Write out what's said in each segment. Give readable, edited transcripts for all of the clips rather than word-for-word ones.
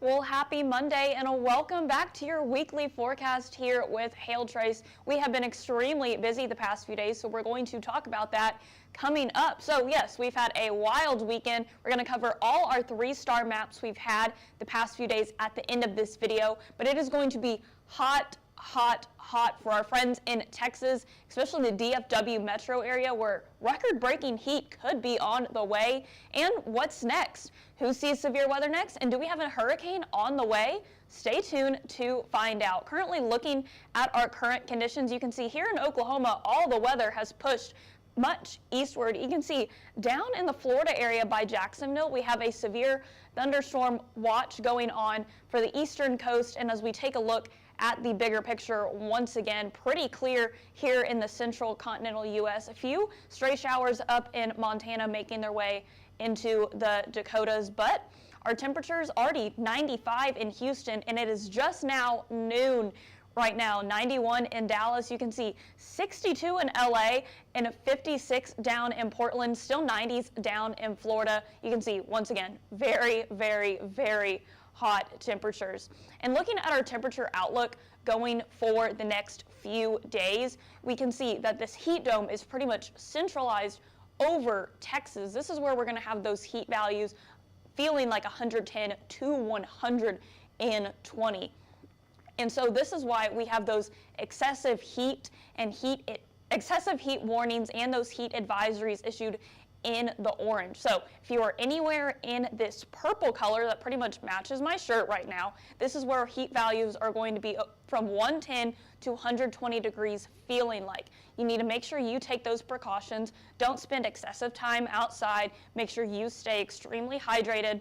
Well, happy Monday and a welcome back to your weekly forecast here with Hail Trace. We have been extremely busy the past few days, so we're going to talk about that coming up. So yes, we've had a wild weekend. We're going to cover all our 3-star maps we've had the past few days at the end of this video, but it is going to be hot for our friends in Texas, especially the DFW metro area where record-breaking heat could be on the way. And what's next? Who sees severe weather next? And do we have a hurricane on the way? Stay tuned to find out. Currently looking at our current conditions, you can see here in Oklahoma, all the weather has pushed much eastward. You can see down in the Florida area by Jacksonville, we have a severe thunderstorm watch going on for the eastern coast. And as we take a look at the bigger picture, once again, pretty clear here in the central continental U.S. A few stray showers up in Montana making their way into the Dakotas, but our temperatures already 95 in Houston, and it is just now noon right now. 91 in Dallas. You can see 62 in LA and a 56 down in Portland, still 90s down in Florida. You can see, once again, very, very, very hot temperatures. And looking at our temperature outlook going for the next few days, we can see that this heat dome is pretty much centralized over Texas. This is where we're going to have those heat values feeling like 110 to 120. And so this is why we have those excessive heat warnings and those heat advisories issued in the orange. So if you are anywhere in this purple color that pretty much matches my shirt right now, this is where heat values are going to be from 110 to 120 degrees feeling like. You need to make sure you take those precautions. Don't spend excessive time outside. Make sure you stay extremely hydrated,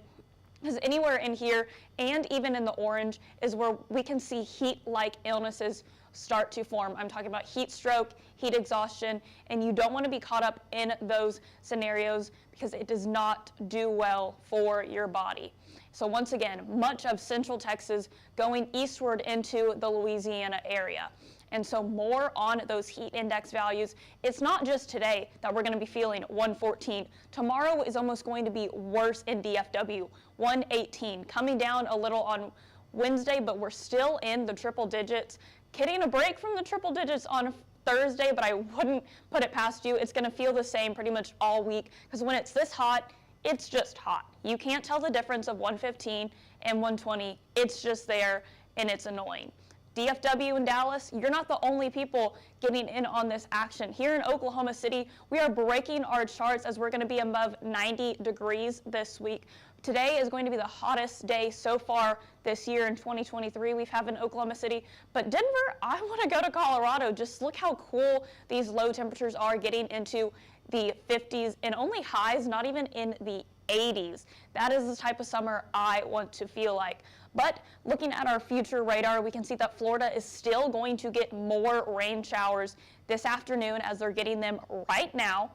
because anywhere in here and even in the orange is where we can see heat-like illnesses start to form. I'm talking about heat stroke, heat exhaustion, and you don't want to be caught up in those scenarios because it does not do well for your body. So once again, much of central Texas going eastward into the Louisiana area. And so more on those heat index values. It's not just today that we're going to be feeling 114. Tomorrow is almost going to be worse in DFW, 118. Coming down a little on Wednesday, but we're still in the triple digits. Getting a break from the triple digits on Thursday, but I wouldn't put it past you. It's going to feel the same pretty much all week, because when it's this hot, it's just hot. You can't tell the difference of 115 and 120. It's just there, and it's annoying. DFW and Dallas, you're not the only people getting in on this action. Here in Oklahoma City, we are breaking our charts as we're going to be above 90 degrees this week. Today is going to be the hottest day so far this year in 2023 we've had in Oklahoma City. But Denver, I want to go to Colorado. Just look how cool these low temperatures are, getting into the 50s and only highs not even in the 80s. That is the type of summer I want to feel like. But looking at our future radar, we can see that Florida is still going to get more rain showers this afternoon as they're getting them right now.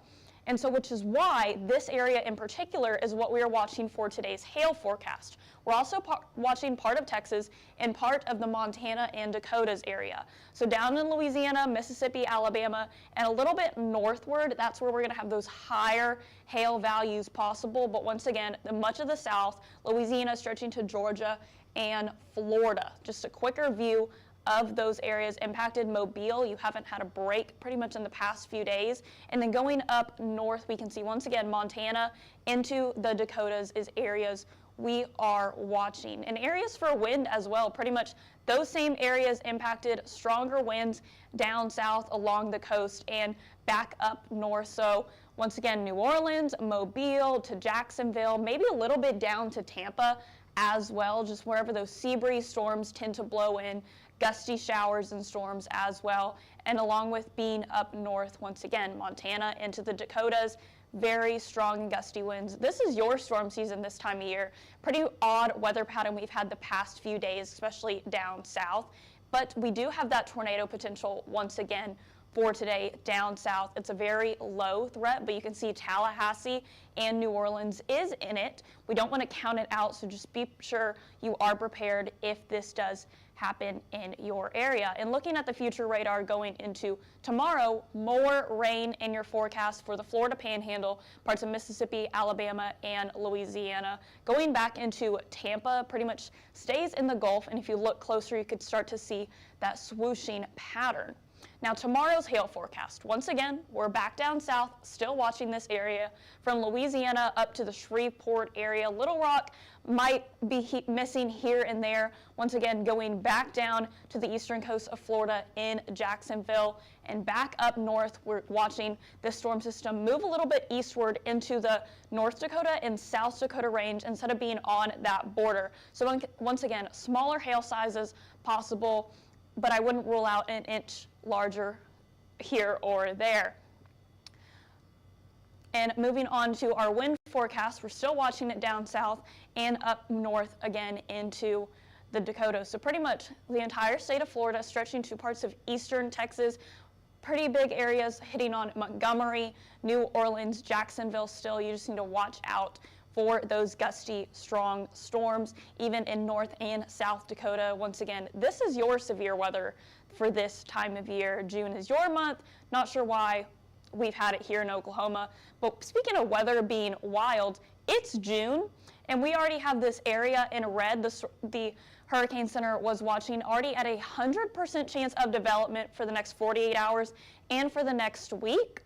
And so, which is why this area in particular is what we are watching for today's hail forecast. We're also watching part of Texas and part of the Montana and Dakotas area. So down in Louisiana, Mississippi, Alabama, and a little bit northward, that's where we're going to have those higher hail values possible. But once again, much of the south, Louisiana stretching to Georgia and Florida. Just a quicker view of those areas impacted. Mobile, you haven't had a break pretty much in the past few days. And then going up north, we can see once again Montana into the Dakotas is areas we are watching. And areas for wind as well, pretty much those same areas impacted. Stronger winds down south along the coast and back up north. So once again, New Orleans, Mobile to Jacksonville, maybe a little bit down to Tampa as well, just wherever those sea breeze storms tend to blow in. Gusty showers and storms as well. And along with being up north, once again, Montana into the Dakotas, very strong and gusty winds. This is your storm season this time of year. Pretty odd weather pattern we've had the past few days, especially down south. But we do have that tornado potential once again for today down south. It's a very low threat, but you can see Tallahassee and New Orleans is in it. We don't want to count it out, so just be sure you are prepared if this does happen in your area. And looking at the future radar going into tomorrow, more rain in your forecast for the Florida Panhandle, parts of Mississippi, Alabama, and Louisiana. Going back into Tampa, pretty much stays in the Gulf, and if you look closer, you could start to see that swooshing pattern. Now, tomorrow's hail forecast. Once again, we're back down south, still watching this area from Louisiana up to the Shreveport area. Little Rock might be missing here and there. Once again, going back down to the eastern coast of Florida in Jacksonville and back up north. We're watching this storm system move a little bit eastward into the North Dakota and South Dakota range instead of being on that border. So once again, smaller hail sizes possible, but I wouldn't rule out an inch larger here or there. And moving on to our wind forecast, we're still watching it down south and up north again into the Dakotas. So pretty much the entire state of Florida, stretching to parts of eastern Texas, pretty big areas hitting on Montgomery, New Orleans, Jacksonville still. You just need to watch out for those gusty, strong storms, even in North and South Dakota. Once again, this is your severe weather for this time of year. June is your month. Not sure why we've had it here in Oklahoma. But speaking of weather being wild, it's June, and we already have this area in red. The Hurricane Center was watching already at 100% chance of development for the next 48 hours and for the next week.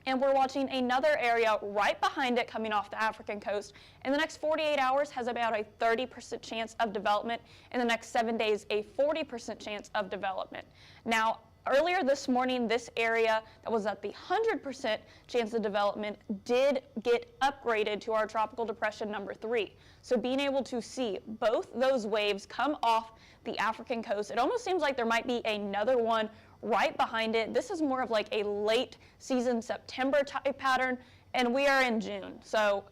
And we're watching another area right behind it coming off the African coast. In the next 48 hours has about a 30% chance of development. In the next 7 days, a 40% chance of development. Now, earlier this morning, this area that was at the 100% chance of development did get upgraded to our tropical depression number 3. So being able to see both those waves come off the African coast, it almost seems like there might be another one right behind it. This is more of like a late season September type pattern, and we are in June. So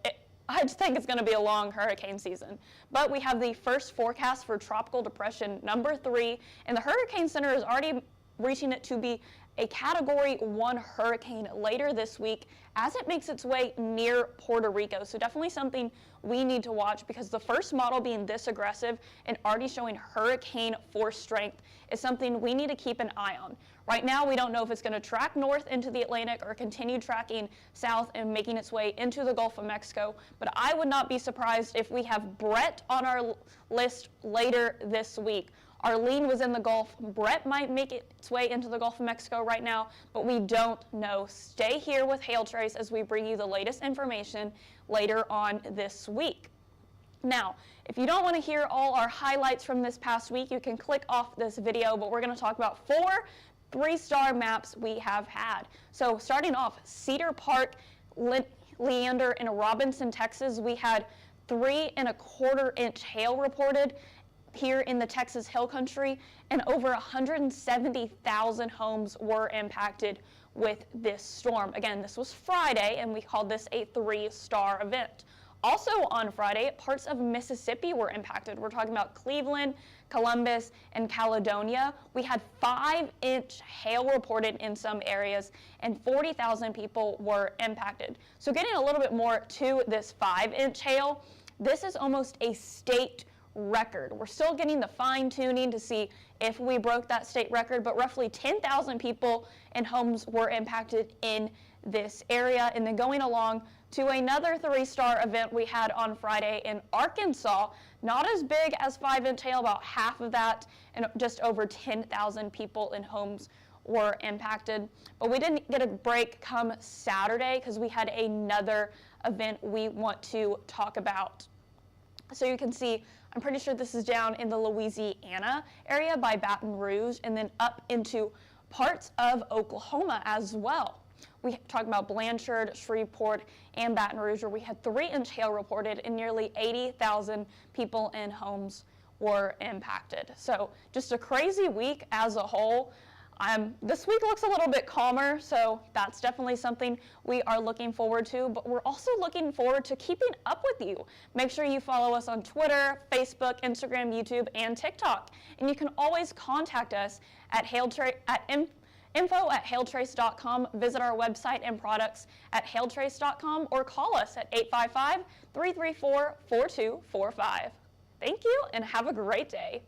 I just think it's going to be a long hurricane season. But we have the first forecast for tropical depression number 3, and the Hurricane Center is already reaching it to be a Category 1 hurricane later this week as it makes its way near Puerto Rico. So definitely something we need to watch, because the first model being this aggressive and already showing hurricane force strength is something we need to keep an eye on. Right now, we don't know if it's going to track north into the Atlantic or continue tracking south and making its way into the Gulf of Mexico. But I would not be surprised if we have Brett on our list later this week. Arlene was in the Gulf. Brett might make its way into the Gulf of Mexico right now, but we don't know. Stay here with Hail Trace as we bring you the latest information later on this week. Now, if you don't want to hear all our highlights from this past week, you can click off this video, but we're going to talk about 4 3-star maps we have had. So starting off, Cedar Park, Leander, and Robinson, Texas, we had 3¼ inch hail reported here in the Texas Hill Country, and over 170,000 homes were impacted with this storm. Again, this was Friday, and we called this a 3-star event. Also on Friday, parts of Mississippi were impacted. We're talking about Cleveland, Columbus, and Caledonia. We had 5-inch hail reported in some areas, and 40,000 people were impacted. So getting a little bit more to this 5-inch hail, this is almost a state record. We're still getting the fine-tuning to see if we broke that state record, but roughly 10,000 people and homes were impacted in this area. And then going along to another 3-star event we had on Friday in Arkansas, not as big as 5-inch hail, about half of that, and just over 10,000 people and homes were impacted. But we didn't get a break come Saturday because we had another event we want to talk about. So you can see, I'm pretty sure this is down in the Louisiana area by Baton Rouge, and then up into parts of Oklahoma as well. We talked about Blanchard, Shreveport, and Baton Rouge, where we had 3-inch hail reported, and nearly 80,000 people and homes were impacted. So just a crazy week as a whole. This week looks a little bit calmer, so that's definitely something we are looking forward to, but we're also looking forward to keeping up with you. Make sure you follow us on Twitter, Facebook, Instagram, YouTube, and TikTok. And you can always contact us at info@hailtrace.com, visit our website and products at hailtrace.com, or call us at 855-334-4245. Thank you, and have a great day.